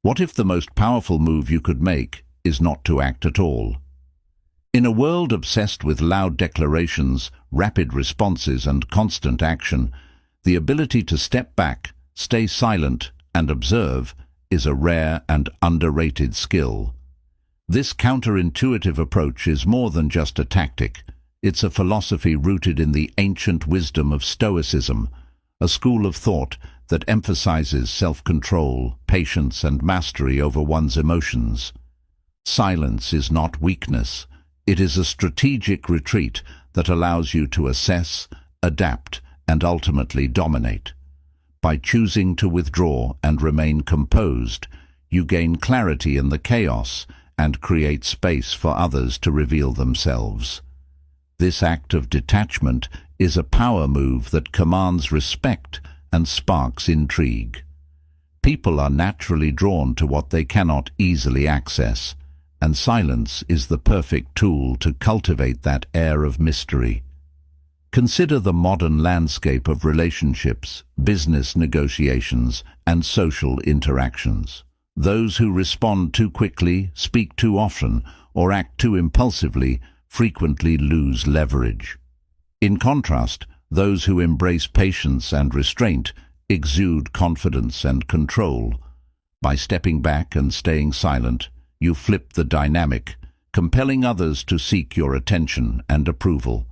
What if the most powerful move you could make is not to act at all? In a world obsessed with loud declarations, rapid responses, and constant action, the ability to step back, stay silent, and observe is a rare and underrated skill. This counterintuitive approach is more than just a tactic. It's a philosophy rooted in the ancient wisdom of Stoicism, a school of thought that emphasizes self-control, patience, and mastery over one's emotions. Silence is not weakness. It is a strategic retreat that allows you to assess, adapt, and ultimately dominate. By choosing to withdraw and remain composed, you gain clarity in the chaos and create space for others to reveal themselves. This act of detachment is a power move that commands respect and sparks intrigue. People are naturally drawn to what they cannot easily access, and silence is the perfect tool to cultivate that air of mystery. Consider the modern landscape of relationships, business negotiations, and social interactions. Those who respond too quickly, speak too often, or act too impulsively frequently lose leverage. In contrast, those who embrace patience and restraint exude confidence and control. By stepping back and staying silent, you flip the dynamic, compelling others to seek your attention and approval.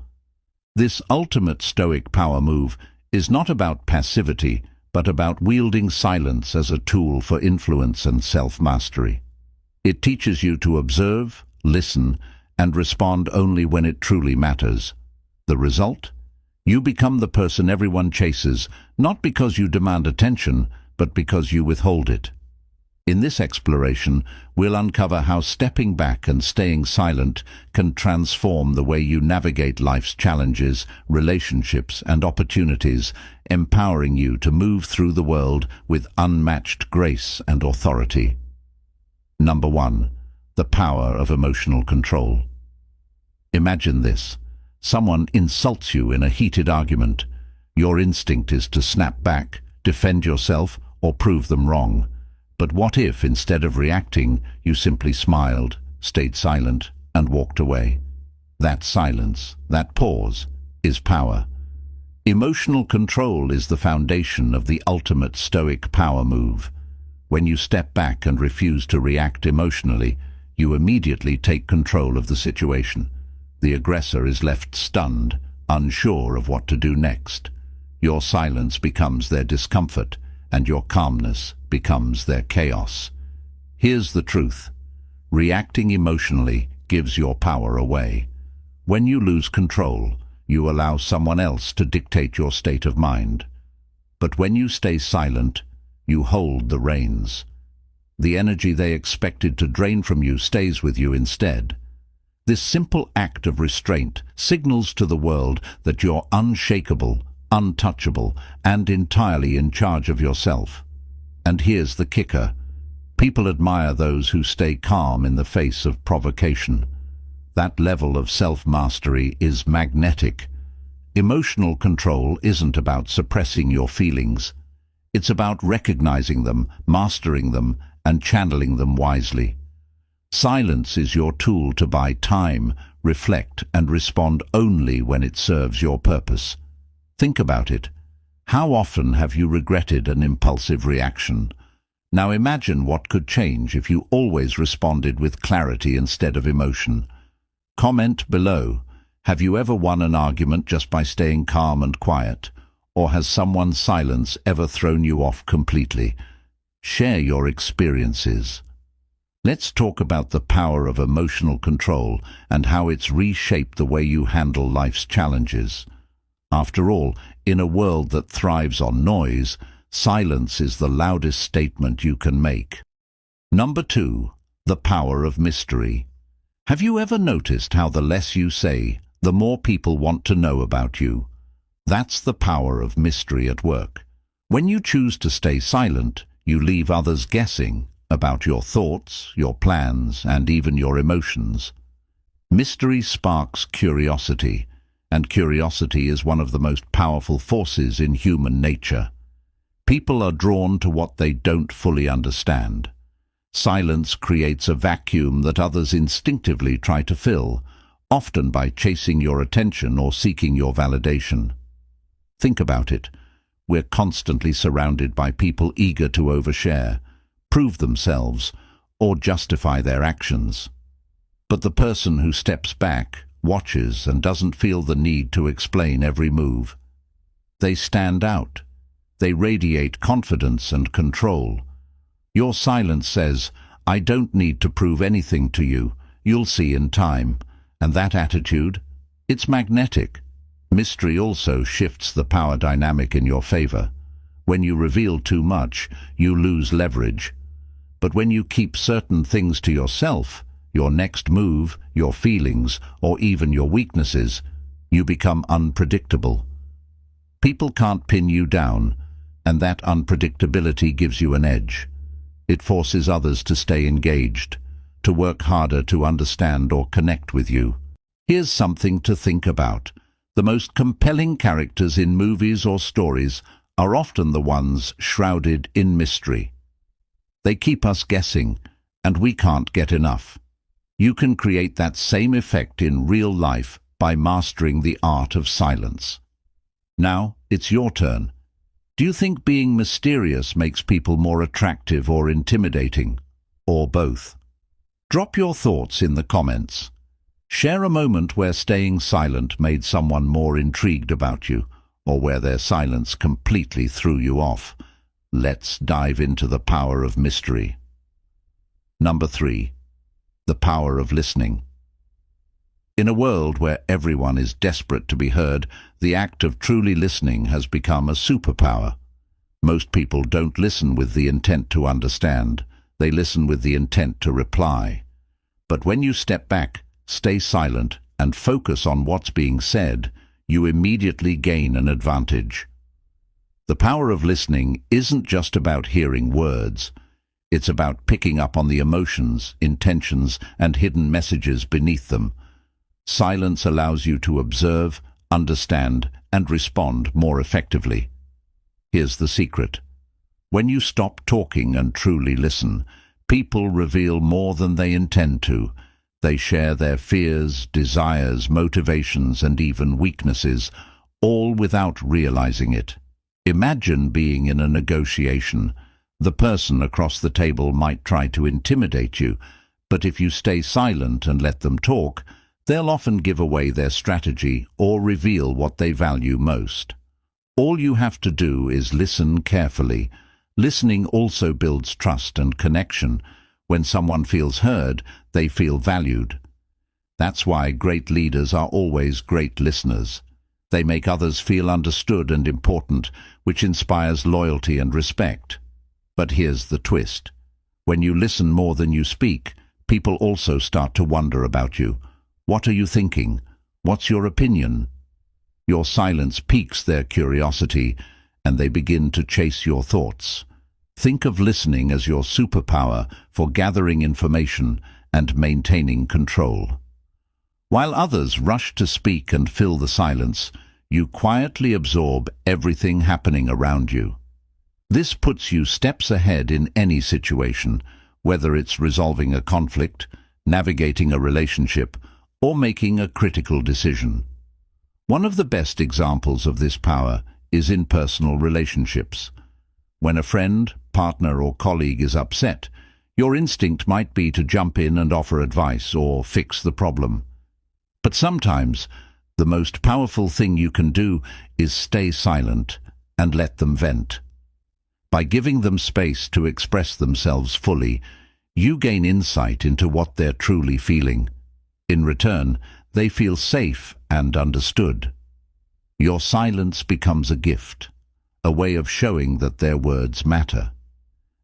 This ultimate Stoic power move is not about passivity, but about wielding silence as a tool for influence and self-mastery. It teaches you to observe, listen, and respond only when it truly matters. The result? You become the person everyone chases, not because you demand attention, but because you withhold it. In this exploration, we'll uncover how stepping back and staying silent can transform the way you navigate life's challenges, relationships, and opportunities, empowering you to move through the world with unmatched grace and authority. Number 1. The power of emotional control. Imagine this. Someone insults you in a heated argument. Your instinct is to snap back, defend yourself, or prove them wrong. But what if, instead of reacting, you simply smiled, stayed silent, and walked away? That silence, that pause, is power. Emotional control is the foundation of the ultimate Stoic power move. When you step back and refuse to react emotionally, you immediately take control of the situation. The aggressor is left stunned, unsure of what to do next. Your silence becomes their discomfort, and your calmness becomes their chaos. Here's the truth. Reacting emotionally gives your power away. When you lose control, you allow someone else to dictate your state of mind. But when you stay silent, you hold the reins. The energy they expected to drain from you stays with you instead. This simple act of restraint signals to the world that you're unshakable, untouchable, and entirely in charge of yourself. And here's the kicker. People admire those who stay calm in the face of provocation. That level of self-mastery is magnetic. Emotional control isn't about suppressing your feelings. It's about recognizing them, mastering them, and channeling them wisely. Silence is your tool to buy time, reflect, and respond only when it serves your purpose. Think about it. How often have you regretted an impulsive reaction? Now imagine what could change if you always responded with clarity instead of emotion. Comment below. Have you ever won an argument just by staying calm and quiet? Or has someone's silence ever thrown you off completely? Share your experiences. Let's talk about the power of emotional control and how it's reshaped the way you handle life's challenges. After all, in a world that thrives on noise, silence is the loudest statement you can make. Number 2. The power of mystery. Have you ever noticed how the less you say, the more people want to know about you? That's the power of mystery at work. When you choose to stay silent, you leave others guessing about your thoughts, your plans, and even your emotions. Mystery sparks curiosity, and curiosity is one of the most powerful forces in human nature. People are drawn to what they don't fully understand. Silence creates a vacuum that others instinctively try to fill, often by chasing your attention or seeking your validation. Think about it. We're constantly surrounded by people eager to overshare, prove themselves, or justify their actions. But the person who steps back, watches, and doesn't feel the need to explain every move, they stand out. They radiate confidence and control. Your silence says, "I don't need to prove anything to you. You'll see in time." And that attitude, it's magnetic. Mystery also shifts the power dynamic in your favor. When you reveal too much, you lose leverage. But when you keep certain things to yourself, your next move, your feelings, or even your weaknesses, you become unpredictable. People can't pin you down, and that unpredictability gives you an edge. It forces others to stay engaged, to work harder to understand or connect with you. Here's something to think about. The most compelling characters in movies or stories are often the ones shrouded in mystery. They keep us guessing, and we can't get enough. You can create that same effect in real life by mastering the art of silence. Now, it's your turn. Do you think being mysterious makes people more attractive or intimidating, or both? Drop your thoughts in the comments. Share a moment where staying silent made someone more intrigued about you, or where their silence completely threw you off. Let's dive into the power of mystery. Number 3. The power of listening. In a world where everyone is desperate to be heard, the act of truly listening has become a superpower. Most people don't listen with the intent to understand. They listen with the intent to reply. But when you step back, stay silent, and focus on what's being said, you immediately gain an advantage. The power of listening isn't just about hearing words. It's about picking up on the emotions, intentions, and hidden messages beneath them. Silence allows you to observe, understand, and respond more effectively. Here's the secret. When you stop talking and truly listen, people reveal more than they intend to. They share their fears, desires, motivations, and even weaknesses, all without realizing it. Imagine being in a negotiation. The person across the table might try to intimidate you, but if you stay silent and let them talk, they'll often give away their strategy or reveal what they value most. All you have to do is listen carefully. Listening also builds trust and connection. When someone feels heard, they feel valued. That's why great leaders are always great listeners. They make others feel understood and important, which inspires loyalty and respect. But here's the twist. When you listen more than you speak, people also start to wonder about you. What are you thinking? What's your opinion? Your silence piques their curiosity, and they begin to chase your thoughts. Think of listening as your superpower for gathering information and maintaining control. While others rush to speak and fill the silence, you quietly absorb everything happening around you. This puts you steps ahead in any situation, whether it's resolving a conflict, navigating a relationship, or making a critical decision. One of the best examples of this power is in personal relationships. When a friend, partner, or colleague is upset, your instinct might be to jump in and offer advice or fix the problem. But sometimes, the most powerful thing you can do is stay silent and let them vent. By giving them space to express themselves fully, you gain insight into what they're truly feeling. In return, they feel safe and understood. Your silence becomes a gift, a way of showing that their words matter.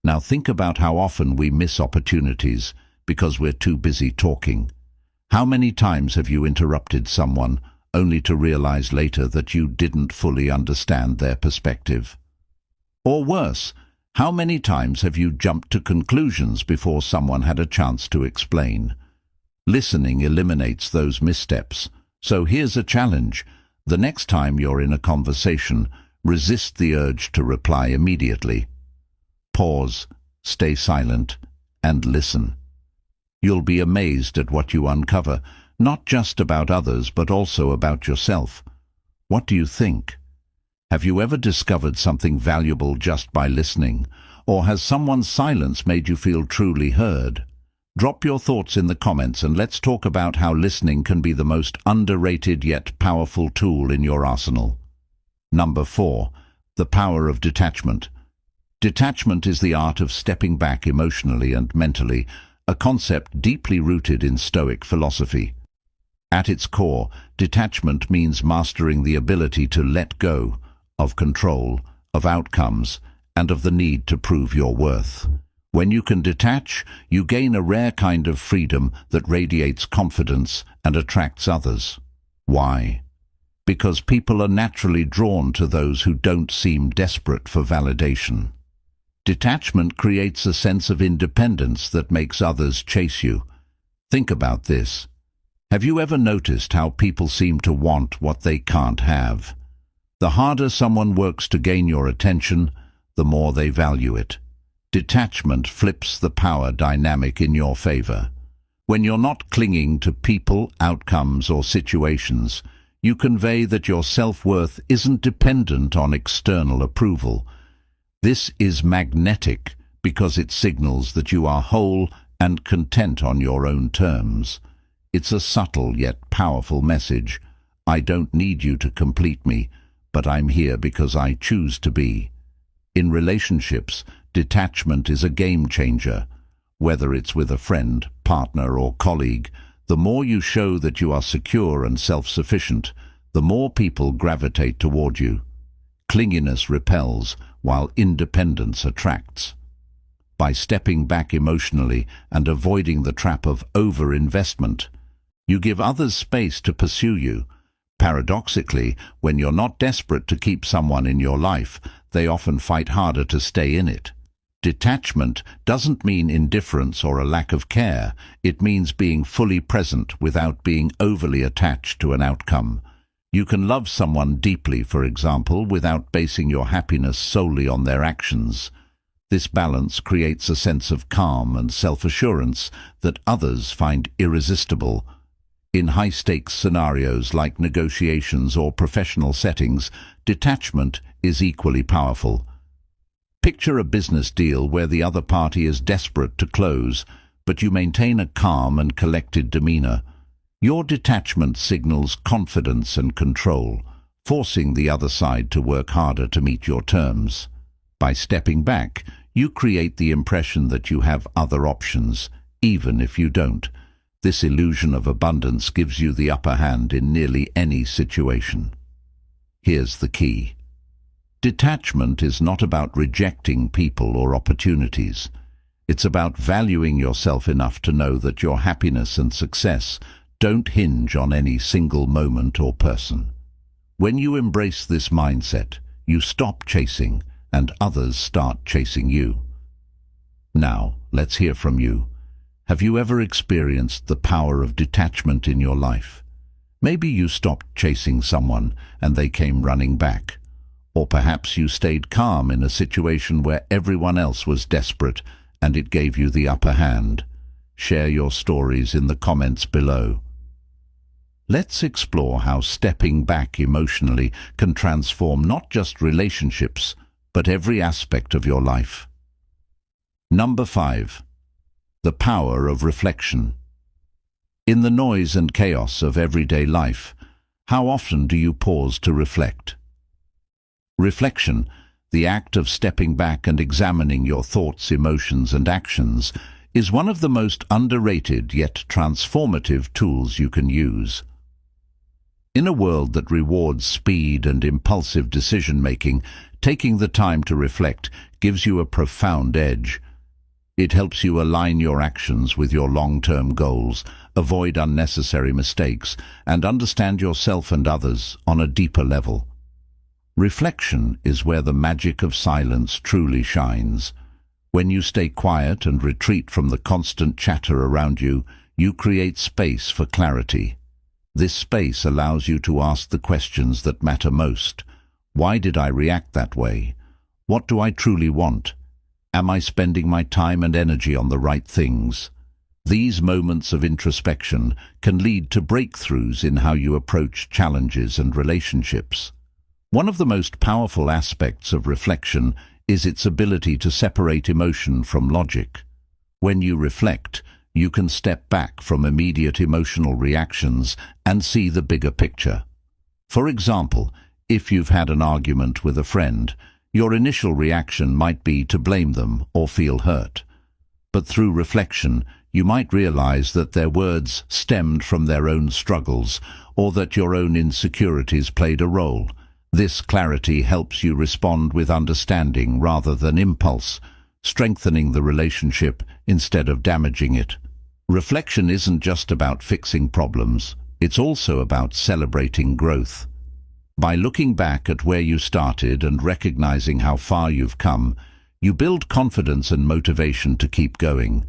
Now think about how often we miss opportunities because we're too busy talking. How many times have you interrupted someone only to realize later that you didn't fully understand their perspective? Or worse, how many times have you jumped to conclusions before someone had a chance to explain? Listening eliminates those missteps. So here's a challenge. The next time you're in a conversation, resist the urge to reply immediately. Pause, stay silent, and listen. You'll be amazed at what you uncover, not just about others but also about yourself. What do you think? Have you ever discovered something valuable just by listening? Or has someone's silence made you feel truly heard? Drop your thoughts in the comments and let's talk about how listening can be the most underrated yet powerful tool in your arsenal. Number 4. The power of detachment. Detachment is the art of stepping back emotionally and mentally, a concept deeply rooted in Stoic philosophy. At its core, detachment means mastering the ability to let go of control, of outcomes, and of the need to prove your worth. When you can detach, you gain a rare kind of freedom that radiates confidence and attracts others. Why? Because people are naturally drawn to those who don't seem desperate for validation. Detachment creates a sense of independence that makes others chase you. Think about this. Have you ever noticed how people seem to want what they can't have? The harder someone works to gain your attention, the more they value it. Detachment flips the power dynamic in your favor. When you're not clinging to people, outcomes, or situations, you convey that your self-worth isn't dependent on external approval. This is magnetic because it signals that you are whole and content on your own terms. It's a subtle yet powerful message. I don't need you to complete me, but I'm here because I choose to be. In relationships, detachment is a game changer. Whether it's with a friend, partner, or colleague, the more you show that you are secure and self-sufficient, the more people gravitate toward you. Clinginess repels, while independence attracts. By stepping back emotionally and avoiding the trap of over-investment, you give others space to pursue you. Paradoxically, when you're not desperate to keep someone in your life, they often fight harder to stay in it. Detachment doesn't mean indifference or a lack of care. It means being fully present without being overly attached to an outcome. You can love someone deeply, for example, without basing your happiness solely on their actions. This balance creates a sense of calm and self-assurance that others find irresistible. In high-stakes scenarios like negotiations or professional settings, detachment is equally powerful. Picture a business deal where the other party is desperate to close, but you maintain a calm and collected demeanor. Your detachment signals confidence and control, forcing the other side to work harder to meet your terms. By stepping back, you create the impression that you have other options, even if you don't. This illusion of abundance gives you the upper hand in nearly any situation. Here's the key. Detachment is not about rejecting people or opportunities. It's about valuing yourself enough to know that your happiness and success don't hinge on any single moment or person. When you embrace this mindset, you stop chasing and others start chasing you. Now, let's hear from you. Have you ever experienced the power of detachment in your life? Maybe you stopped chasing someone and they came running back. Or perhaps you stayed calm in a situation where everyone else was desperate and it gave you the upper hand. Share your stories in the comments below. Let's explore how stepping back emotionally can transform not just relationships, but every aspect of your life. Number 5. The power of reflection. In the noise and chaos of everyday life, how often do you pause to reflect? Reflection, the act of stepping back and examining your thoughts, emotions, and actions, is one of the most underrated yet transformative tools you can use. In a world that rewards speed and impulsive decision-making, taking the time to reflect gives you a profound edge. It helps you align your actions with your long-term goals, avoid unnecessary mistakes, and understand yourself and others on a deeper level. Reflection is where the magic of silence truly shines. When you stay quiet and retreat from the constant chatter around you, you create space for clarity. This space allows you to ask the questions that matter most. Why did I react that way? What do I truly want? Am I spending my time and energy on the right things? These moments of introspection can lead to breakthroughs in how you approach challenges and relationships. One of the most powerful aspects of reflection is its ability to separate emotion from logic. When you reflect, you can step back from immediate emotional reactions and see the bigger picture. For example, if you've had an argument with a friend, your initial reaction might be to blame them or feel hurt. But through reflection, you might realize that their words stemmed from their own struggles or that your own insecurities played a role. This clarity helps you respond with understanding rather than impulse, strengthening the relationship instead of damaging it. Reflection isn't just about fixing problems, it's also about celebrating growth. By looking back at where you started and recognizing how far you've come, you build confidence and motivation to keep going.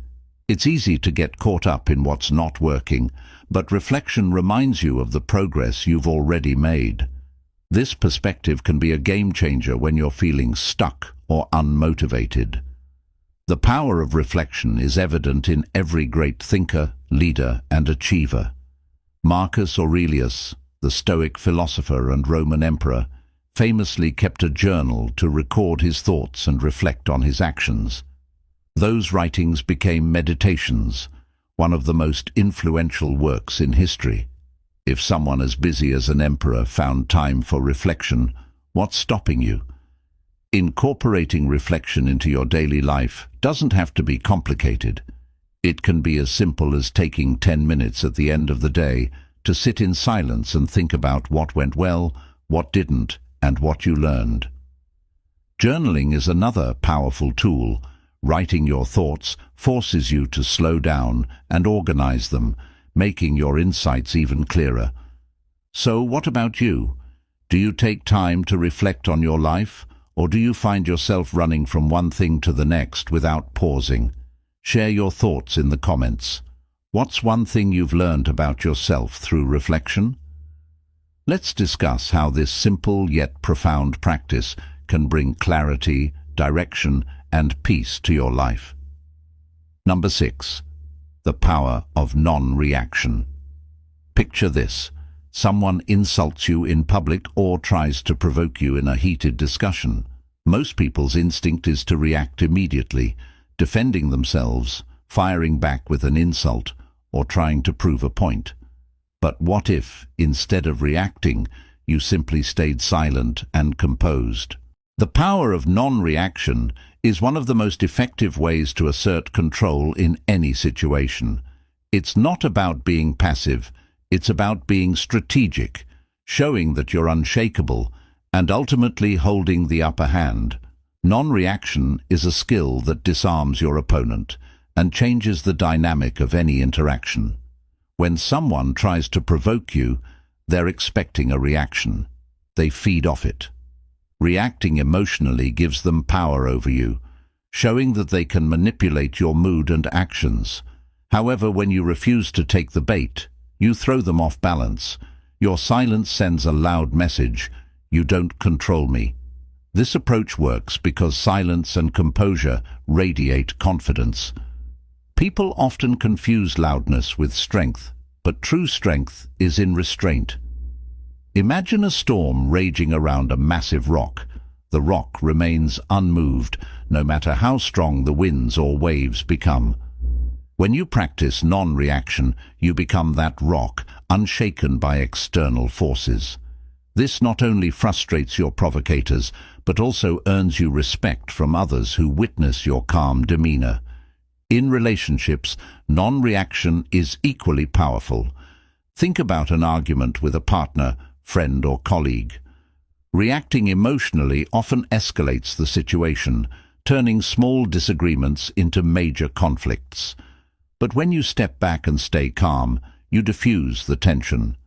It's easy to get caught up in what's not working, but reflection reminds you of the progress you've already made. This perspective can be a game changer when you're feeling stuck or unmotivated. The power of reflection is evident in every great thinker, leader, and achiever. Marcus Aurelius, the Stoic philosopher and Roman emperor, famously kept a journal to record his thoughts and reflect on his actions. Those writings became meditations, one of the most influential works in history. If someone as busy as an emperor found time for reflection, what's stopping you? Incorporating reflection into your daily life doesn't have to be complicated. It can be as simple as taking 10 minutes at the end of the day to sit in silence and think about what went well, what didn't, and what you learned. Journaling is another powerful tool. Writing your thoughts forces you to slow down and organize them, making your insights even clearer. So what about you? Do you take time to reflect on your life, or do you find yourself running from one thing to the next without pausing? Share your thoughts in the comments. What's one thing you've learned about yourself through reflection? Let's discuss how this simple yet profound practice can bring clarity, direction, and peace to your life. Number 6. The power of non-reaction. Picture this. Someone insults you in public or tries to provoke you in a heated discussion. Most people's instinct is to react immediately, defending themselves, firing back with an insult, or trying to prove a point. But what if, instead of reacting, you simply stayed silent and composed? The power of non-reaction is one of the most effective ways to assert control in any situation. It's not about being passive, it's about being strategic, showing that you're unshakable, and ultimately holding the upper hand. Non-reaction is a skill that disarms your opponent and changes the dynamic of any interaction. When someone tries to provoke you, they're expecting a reaction. They feed off it. Reacting emotionally gives them power over you, showing that they can manipulate your mood and actions. However, when you refuse to take the bait, you throw them off balance. Your silence sends a loud message: you don't control me. This approach works because silence and composure radiate confidence. People often confuse loudness with strength, but true strength is in restraint. Imagine a storm raging around a massive rock. The rock remains unmoved, no matter how strong the winds or waves become. When you practice non-reaction, you become that rock, unshaken by external forces. This not only frustrates your provocators, but also earns you respect from others who witness your calm demeanor. In relationships, non-reaction is equally powerful. Think about an argument with a partner, friend, or colleague. Reacting emotionally often escalates the situation, turning small disagreements into major conflicts. But when you step back and stay calm, you diffuse the tension.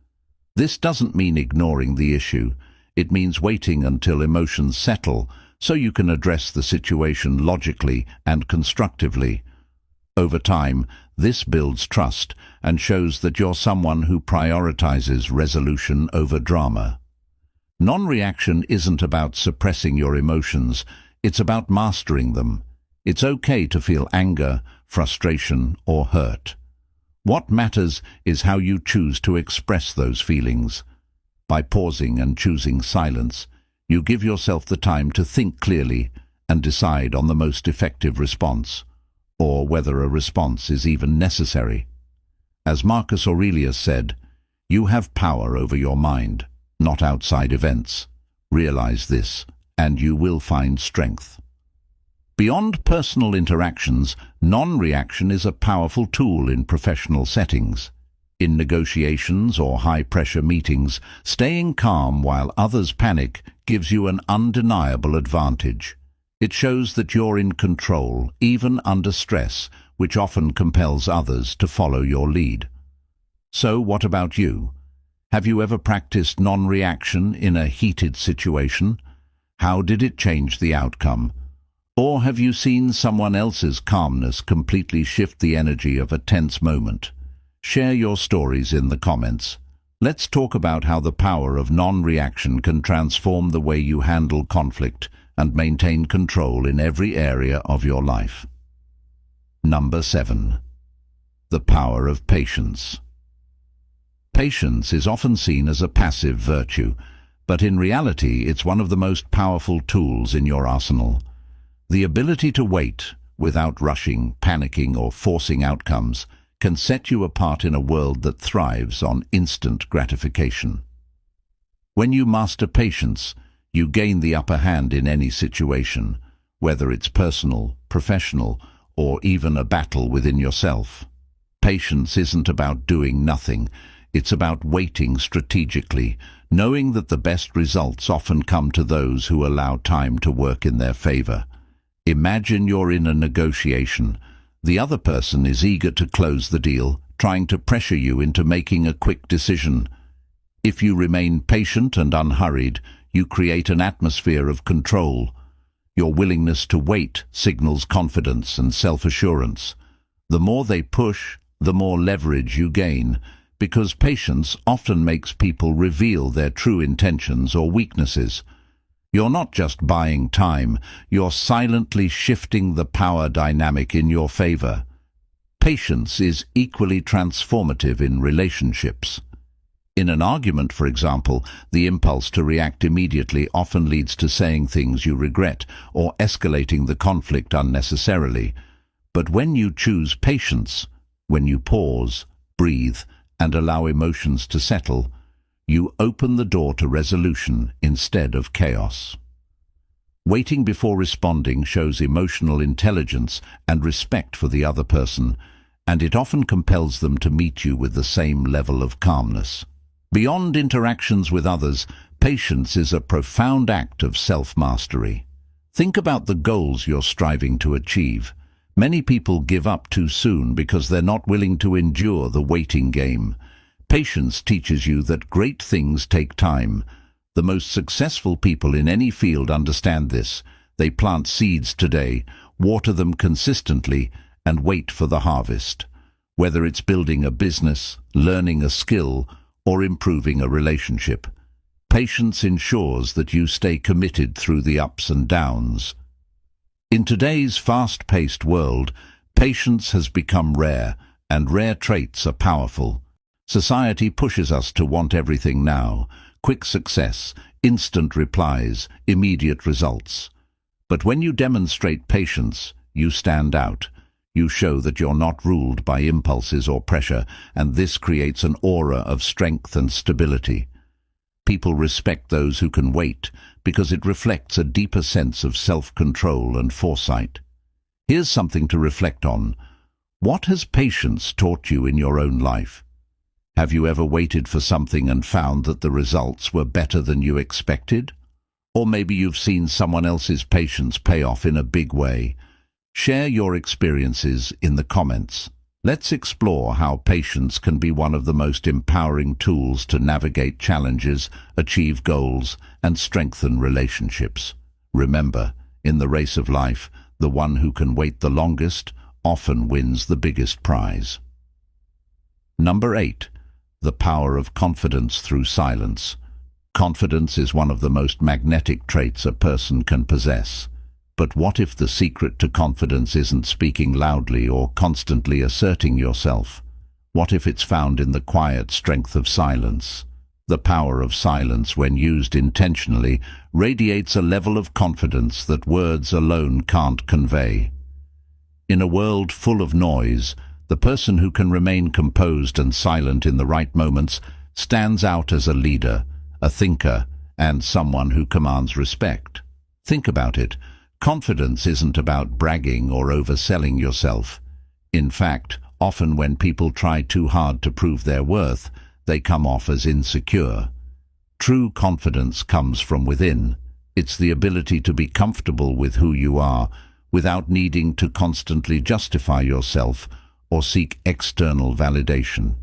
This doesn't mean ignoring the issue. It means waiting until emotions settle so you can address the situation logically and constructively. Over time, this builds trust and shows that you're someone who prioritizes resolution over drama. Non-reaction isn't about suppressing your emotions, it's about mastering them. It's okay to feel anger, frustration, or hurt. What matters is how you choose to express those feelings. By pausing and choosing silence, you give yourself the time to think clearly and decide on the most effective response, or whether a response is even necessary. As Marcus Aurelius said, "You have power over your mind, not outside events. Realize this, and you will find strength." Beyond personal interactions, non-reaction is a powerful tool in professional settings. In negotiations or high-pressure meetings, staying calm while others panic gives you an undeniable advantage. It shows that you're in control, even under stress, which often compels others to follow your lead. So what about you? Have you ever practiced non-reaction in a heated situation? How did it change the outcome? Or have you seen someone else's calmness completely shift the energy of a tense moment? Share your stories in the comments. Let's talk about how the power of non-reaction can transform the way you handle conflict and maintain control in every area of your life. Number 7. The power of patience. Patience is often seen as a passive virtue, but in reality it's one of the most powerful tools in your arsenal. The ability to wait, without rushing, panicking, or forcing outcomes, can set you apart in a world that thrives on instant gratification. When you master patience, you gain the upper hand in any situation, whether it's personal, professional, or even a battle within yourself. Patience isn't about doing nothing, it's about waiting strategically, knowing that the best results often come to those who allow time to work in their favor. Imagine you're in a negotiation. The other person is eager to close the deal, trying to pressure you into making a quick decision. If you remain patient and unhurried, you create an atmosphere of control. Your willingness to wait signals confidence and self-assurance. The more they push, the more leverage you gain, because patience often makes people reveal their true intentions or weaknesses. You're not just buying time, you're silently shifting the power dynamic in your favor. Patience is equally transformative in relationships. In an argument, for example, the impulse to react immediately often leads to saying things you regret or escalating the conflict unnecessarily. But when you choose patience, when you pause, breathe, and allow emotions to settle, you open the door to resolution instead of chaos. Waiting before responding shows emotional intelligence and respect for the other person, and it often compels them to meet you with the same level of calmness. Beyond interactions with others, patience is a profound act of self-mastery. Think about the goals you're striving to achieve. Many people give up too soon because they're not willing to endure the waiting game. Patience teaches you that great things take time. The most successful people in any field understand this. They plant seeds today, water them consistently, and wait for the harvest. Whether it's building a business, learning a skill, or improving a relationship, patience ensures that you stay committed through the ups and downs. In today's fast-paced world, patience has become rare, and rare traits are powerful. Society pushes us to want everything now: quick success, instant replies, immediate results. But when you demonstrate patience, you stand out. You show that you're not ruled by impulses or pressure, and this creates an aura of strength and stability. People respect those who can wait because it reflects a deeper sense of self-control and foresight. Here's something to reflect on. What has patience taught you in your own life? Have you ever waited for something and found that the results were better than you expected? Or maybe you've seen someone else's patience pay off in a big way. Share your experiences in the comments. Let's explore how patience can be one of the most empowering tools to navigate challenges, achieve goals, and strengthen relationships. Remember, in the race of life, the one who can wait the longest often wins the biggest prize. Number 8. The power of confidence through silence. Confidence is one of the most magnetic traits a person can possess. But what if the secret to confidence isn't speaking loudly or constantly asserting yourself? What if it's found in the quiet strength of silence? The power of silence, when used intentionally, radiates a level of confidence that words alone can't convey. In a world full of noise, the person who can remain composed and silent in the right moments stands out as a leader, a thinker, and someone who commands respect. Think about it. Confidence isn't about bragging or overselling yourself. In fact, often when people try too hard to prove their worth, they come off as insecure. True confidence comes from within. It's the ability to be comfortable with who you are, without needing to constantly justify yourself or seek external validation.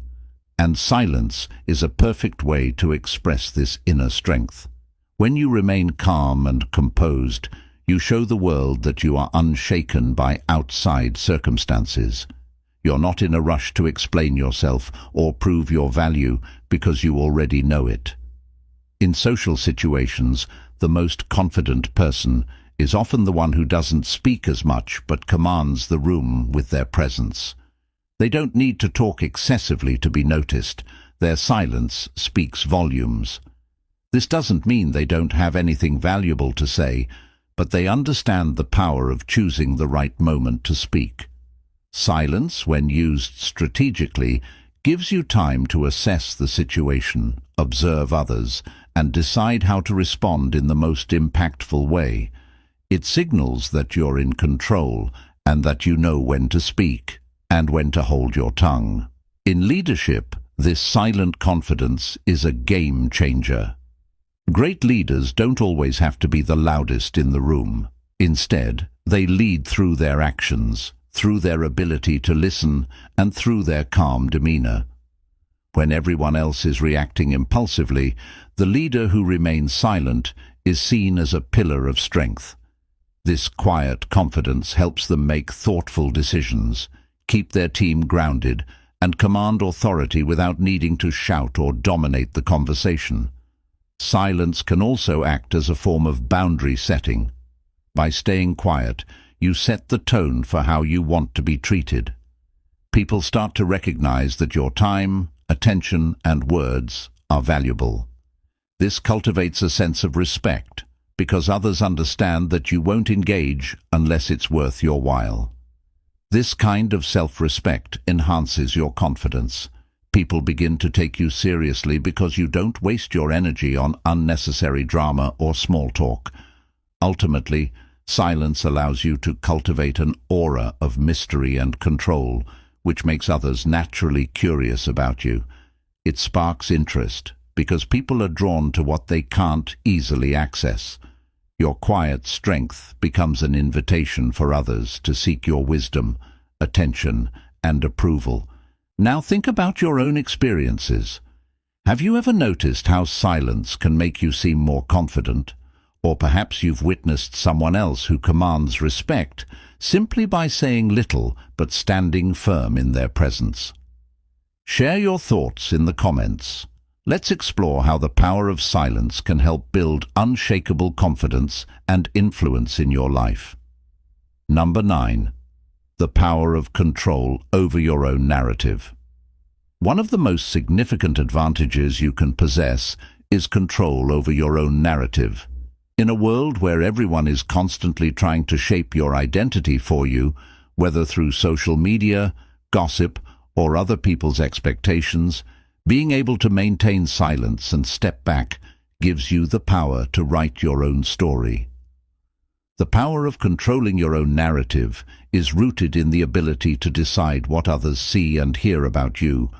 And silence is a perfect way to express this inner strength. When you remain calm and composed, you show the world that you are unshaken by outside circumstances. You're not in a rush to explain yourself or prove your value because you already know it. In social situations, the most confident person is often the one who doesn't speak as much but commands the room with their presence. They don't need to talk excessively to be noticed. Their silence speaks volumes. This doesn't mean they don't have anything valuable to say, but they understand the power of choosing the right moment to speak. Silence, when used strategically, gives you time to assess the situation, observe others, and decide how to respond in the most impactful way. It signals that you're in control and that you know when to speak and when to hold your tongue. In leadership, this silent confidence is a game changer. Great leaders don't always have to be the loudest in the room. Instead, they lead through their actions, through their ability to listen, and through their calm demeanor. When everyone else is reacting impulsively, the leader who remains silent is seen as a pillar of strength. This quiet confidence helps them make thoughtful decisions, keep their team grounded, and command authority without needing to shout or dominate the conversation. Silence can also act as a form of boundary setting. By staying quiet, you set the tone for how you want to be treated. People start to recognize that your time, attention, and words are valuable. This cultivates a sense of respect, because others understand that you won't engage unless it's worth your while. This kind of self-respect enhances your confidence. People begin to take you seriously because you don't waste your energy on unnecessary drama or small talk. Ultimately, silence allows you to cultivate an aura of mystery and control, which makes others naturally curious about you. It sparks interest, because people are drawn to what they can't easily access. Your quiet strength becomes an invitation for others to seek your wisdom, attention, and approval. Now think about your own experiences. Have you ever noticed how silence can make you seem more confident? Or perhaps you've witnessed someone else who commands respect simply by saying little but standing firm in their presence. Share your thoughts in the comments. Let's explore how the power of silence can help build unshakable confidence and influence in your life. Number 9. The power of control over your own narrative. One of the most significant advantages you can possess is control over your own narrative. In a world where everyone is constantly trying to shape your identity for you, whether through social media, gossip, or other people's expectations, being able to maintain silence and step back gives you the power to write your own story. The power of controlling your own narrative is rooted in the ability to decide what others see and hear about you,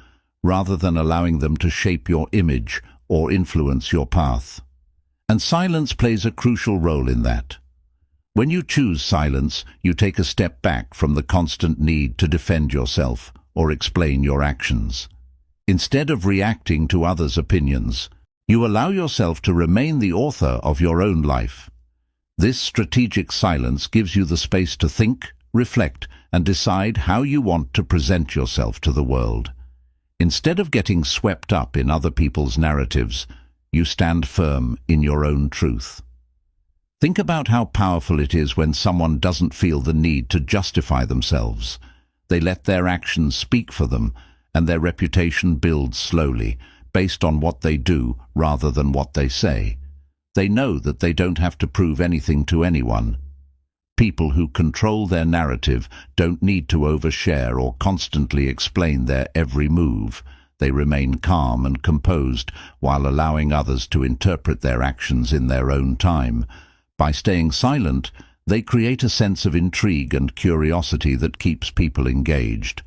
rather than allowing them to shape your image or influence your path. And silence plays a crucial role in that. When you choose silence, you take a step back from the constant need to defend yourself or explain your actions. Instead of reacting to others' opinions, you allow yourself to remain the author of your own life. This strategic silence gives you the space to think, reflect, and decide how you want to present yourself to the world. Instead of getting swept up in other people's narratives, you stand firm in your own truth. Think about how powerful it is when someone doesn't feel the need to justify themselves. They let their actions speak for them, and their reputation builds slowly, based on what they do rather than what they say. They know that they don't have to prove anything to anyone. People who control their narrative don't need to overshare or constantly explain their every move. They remain calm and composed while allowing others to interpret their actions in their own time. By staying silent, they create a sense of intrigue and curiosity that keeps people engaged.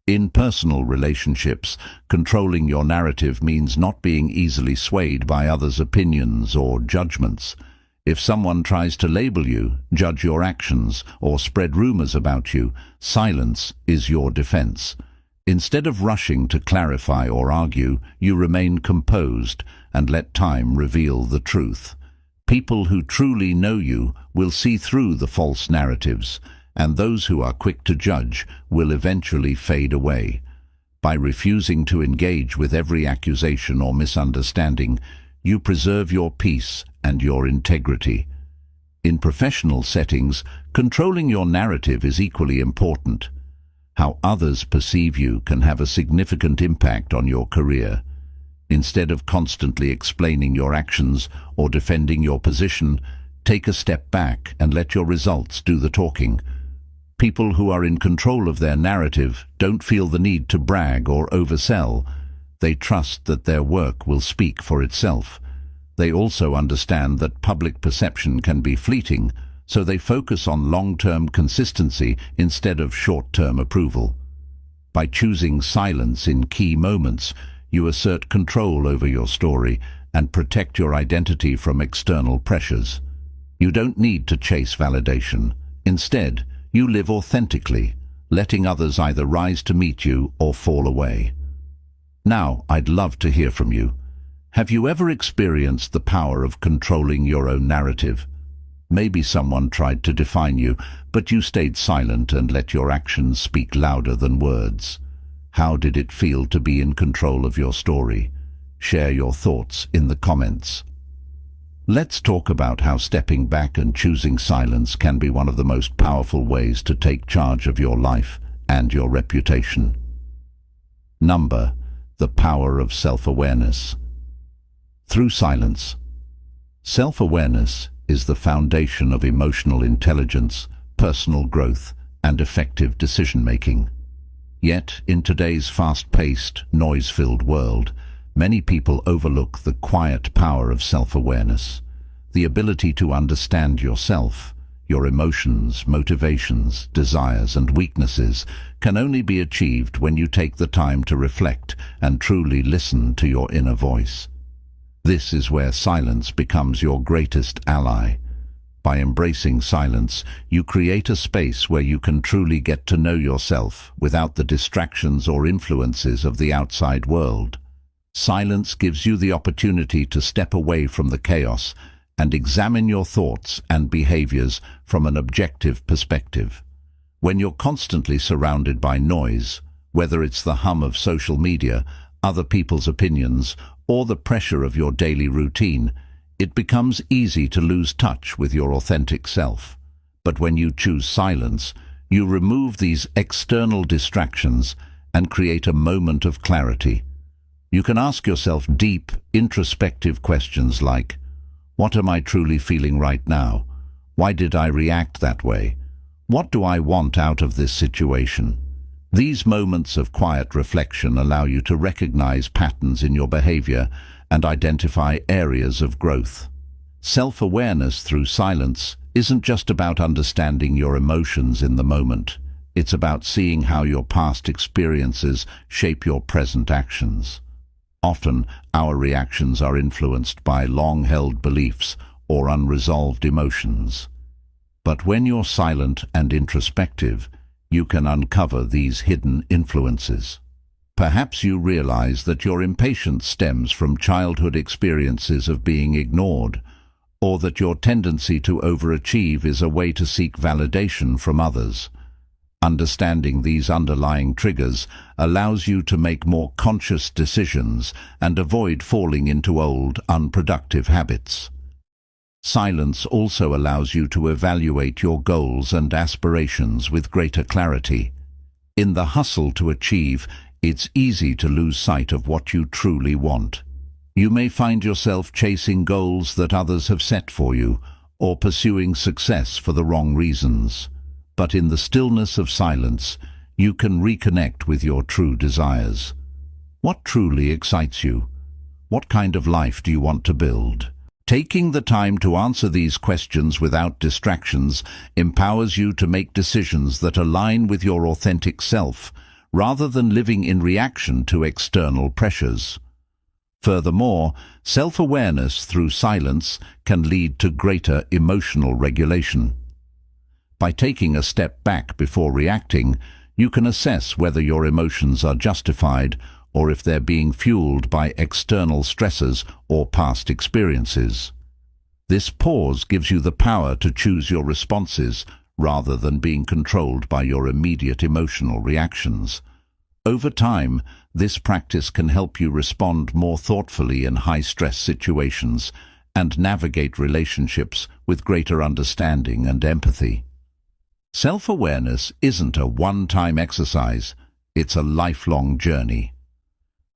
In personal relationships, controlling your narrative means not being easily swayed by others' opinions or judgments. If someone tries to label you, judge your actions, or spread rumors about you, silence is your defense. Instead of rushing to clarify or argue, you remain composed and let time reveal the truth. People who truly know you will see through the false narratives, and those who are quick to judge will eventually fade away. By refusing to engage with every accusation or misunderstanding, you preserve your peace and your integrity. In professional settings, controlling your narrative is equally important. How others perceive you can have a significant impact on your career. Instead of constantly explaining your actions or defending your position, take a step back and let your results do the talking. People who are in control of their narrative don't feel the need to brag or oversell. They trust that their work will speak for itself. They also understand that public perception can be fleeting, so they focus on long-term consistency instead of short-term approval. By choosing silence in key moments, you assert control over your story and protect your identity from external pressures. You don't need to chase validation. Instead, you live authentically, letting others either rise to meet you or fall away. Now, I'd love to hear from you. Have you ever experienced the power of controlling your own narrative? Maybe someone tried to define you, but you stayed silent and let your actions speak louder than words. How did it feel to be in control of your story? Share your thoughts in the comments. Let's talk about how stepping back and choosing silence can be one of the most powerful ways to take charge of your life and your reputation. The power of self-awareness. Through silence. Self-awareness is the foundation of emotional intelligence, personal growth, and effective decision-making. Yet, in today's fast-paced, noise-filled world, many people overlook the quiet power of self-awareness. The ability to understand yourself, your emotions, motivations, desires, and weaknesses can only be achieved when you take the time to reflect and truly listen to your inner voice. This is where silence becomes your greatest ally. By embracing silence, you create a space where you can truly get to know yourself without the distractions or influences of the outside world. Silence gives you the opportunity to step away from the chaos and examine your thoughts and behaviors from an objective perspective. When you're constantly surrounded by noise, whether it's the hum of social media, other people's opinions, or the pressure of your daily routine, it becomes easy to lose touch with your authentic self. But when you choose silence, you remove these external distractions and create a moment of clarity. You can ask yourself deep, introspective questions like, what am I truly feeling right now? Why did I react that way? What do I want out of this situation? These moments of quiet reflection allow you to recognize patterns in your behavior and identify areas of growth. Self-awareness through silence isn't just about understanding your emotions in the moment. It's about seeing how your past experiences shape your present actions. Often, our reactions are influenced by long-held beliefs or unresolved emotions. But when you're silent and introspective, you can uncover these hidden influences. Perhaps you realize that your impatience stems from childhood experiences of being ignored, or that your tendency to overachieve is a way to seek validation from others. Understanding these underlying triggers allows you to make more conscious decisions and avoid falling into old, unproductive habits. Silence also allows you to evaluate your goals and aspirations with greater clarity. In the hustle to achieve, it's easy to lose sight of what you truly want. You may find yourself chasing goals that others have set for you, or pursuing success for the wrong reasons. But in the stillness of silence, you can reconnect with your true desires. What truly excites you? What kind of life do you want to build? Taking the time to answer these questions without distractions empowers you to make decisions that align with your authentic self, rather than living in reaction to external pressures. Furthermore, self-awareness through silence can lead to greater emotional regulation. By taking a step back before reacting, you can assess whether your emotions are justified or if they're being fueled by external stresses or past experiences. This pause gives you the power to choose your responses rather than being controlled by your immediate emotional reactions. Over time, this practice can help you respond more thoughtfully in high-stress situations and navigate relationships with greater understanding and empathy. Self-awareness isn't a one-time exercise, it's a lifelong journey.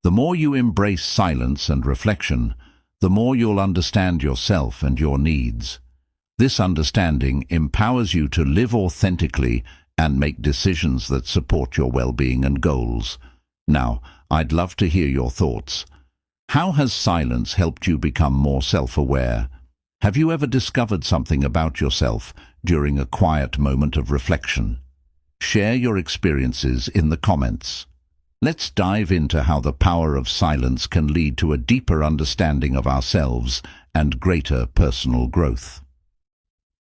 The more you embrace silence and reflection, the more you'll understand yourself and your needs. This understanding empowers you to live authentically and make decisions that support your well-being and goals. Now, I'd love to hear your thoughts. How has silence helped you become more self-aware? Have you ever discovered something about yourself during a quiet moment of reflection? Share your experiences in the comments. Let's dive into how the power of silence can lead to a deeper understanding of ourselves and greater personal growth.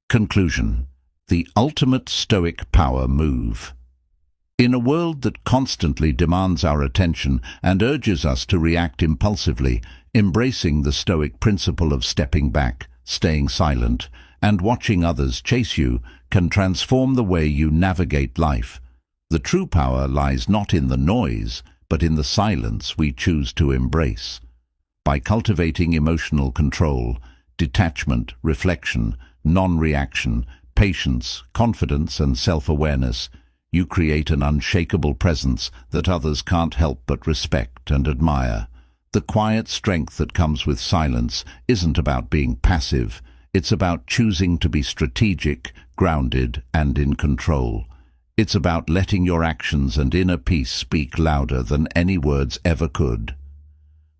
Conclusion: the ultimate Stoic power move. In a world that constantly demands our attention and urges us to react impulsively, embracing the Stoic principle of stepping back, staying silent, and watching others chase you can transform the way you navigate life. The true power lies not in the noise, but in the silence we choose to embrace. By cultivating emotional control, detachment, reflection, non-reaction, patience, confidence, and self-awareness, you create an unshakable presence that others can't help but respect and admire. The quiet strength that comes with silence isn't about being passive, it's about choosing to be strategic, grounded, and in control. It's about letting your actions and inner peace speak louder than any words ever could.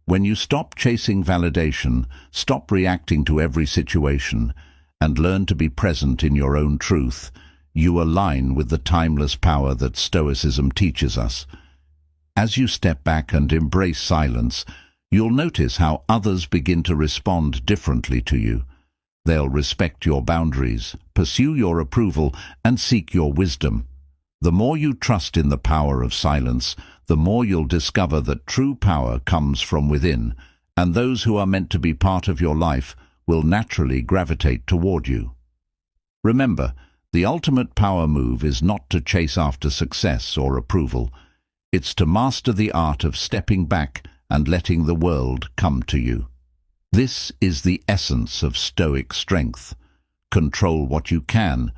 When you stop chasing validation, stop reacting to every situation, and learn to be present in your own truth, you align with the timeless power that Stoicism teaches us. As you step back and embrace silence, you'll notice how others begin to respond differently to you. They'll respect your boundaries, pursue your approval, and seek your wisdom. The more you trust in the power of silence, the more you'll discover that true power comes from within, and those who are meant to be part of your life will naturally gravitate toward you. Remember, the ultimate power move is not to chase after success or approval. It's to master the art of stepping back and letting the world come to you. This is the essence of Stoic strength. Control what you can,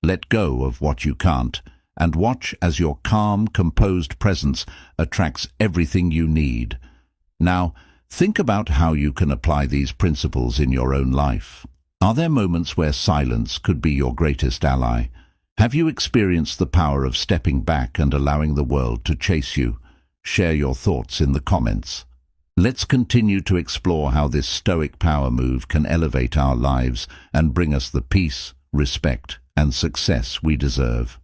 let go of what you can't, and watch as your calm, composed presence attracts everything you need. Now, think about how you can apply these principles in your own life. Are there moments where silence could be your greatest ally? Have you experienced the power of stepping back and allowing the world to chase you? Share your thoughts in the comments. Let's continue to explore how this Stoic power move can elevate our lives and bring us the peace, respect, and success we deserve.